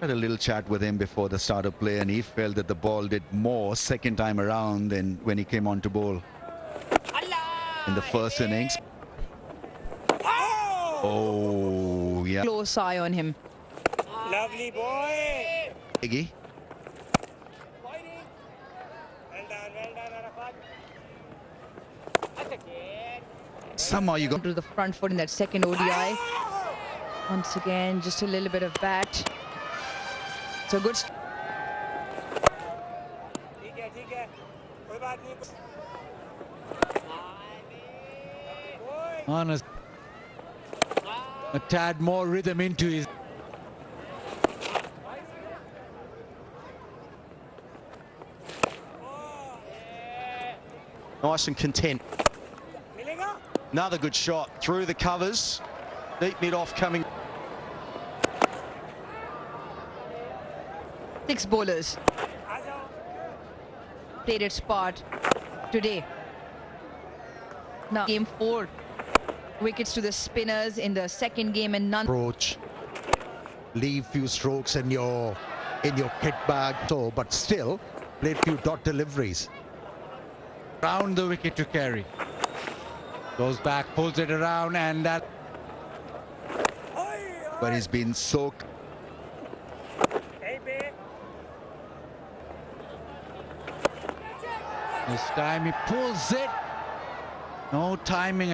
Had a little chat with him before the start of play, and he felt that the ball did more second time around than when he came on to bowl in the first innings. Oh, yeah. Close eye on him. Lovely boy. Iggy. Well done, Arafat. Somehow you go To the front foot in that second ODI. Once again, just a little bit of bat. So good. Honest. A tad more rhythm into his. Nice and content. Another good shot through the covers. Deep mid off coming. 6 bowlers played its part today. Now game 4. Wickets to the spinners in the second game and none. Approach. Leave few strokes in your kit bag. So, but still played few dot deliveries. Round the wicket to carry. Goes back, pulls it around, and that. but he's been so. This time he pulls it. No timing.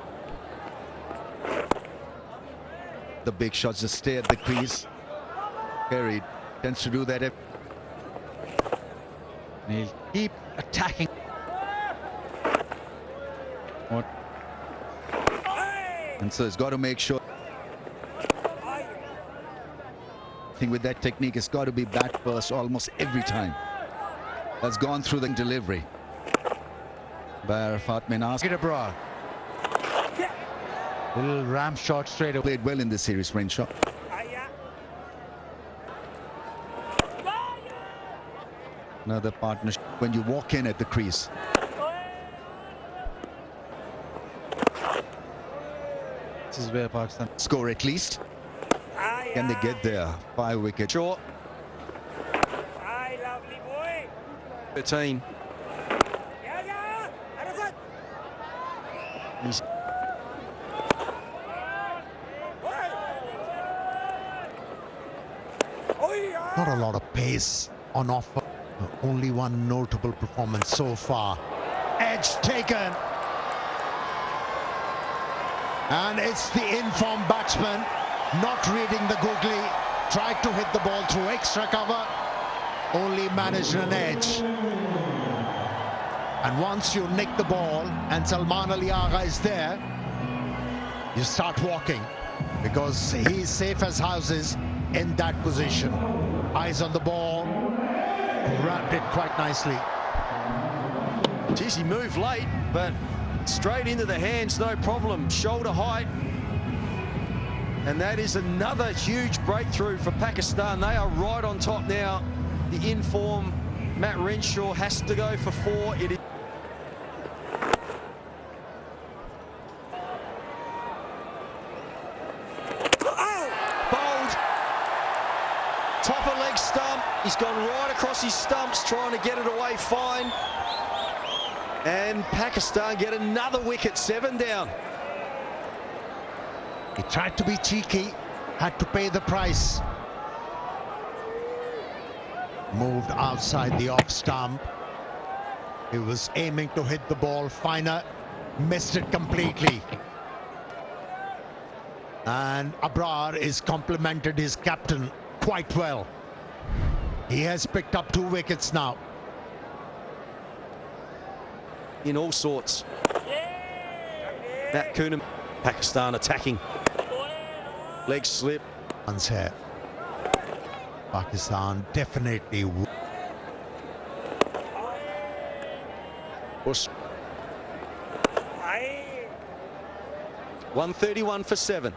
The big shots just stay at the crease. Carey tends to do that. He'll keep attacking. And so he's got to make sure. I think with that technique, it's got to be bat first almost every time. That's gone through the delivery. By Arafat Minas. Get Abrar. Little ram shot straight away. Played well in this series, Renshaw. Another partnership when you walk in at the crease. This is where Pakistan Score at least. Can they get there? 5 wickets. Short. 13. He's Not a lot of pace on offer. Only one notable performance so far. Edge taken. And it's the informed batsman not reading the googly. Tried to hit the ball through extra cover. Only managed an edge. And once you nick the ball and Salman Ali Agha is there, you start walking because he's safe as houses in that position. Eyes on the ball, wrapped it quite nicely. Geez, he moved late, but straight into the hands, no problem. Shoulder height. And that is another huge breakthrough for Pakistan. They are right on top now. The in-form Matt Renshaw has to go for 4. It is bowled. Top of leg stump. He's gone right across his stumps trying to get it away fine. And Pakistan get another wicket, 7 down. He tried to be cheeky, had to pay the price. Moved outside the off stump. He was aiming to hit the ball finer, missed it completely. And Abrar is complimented his captain quite well. He has picked up 2 wickets now. In all sorts. That Coonan. Pakistan attacking. Leg slip. Once here. Pakistan definitely. 131 for 7.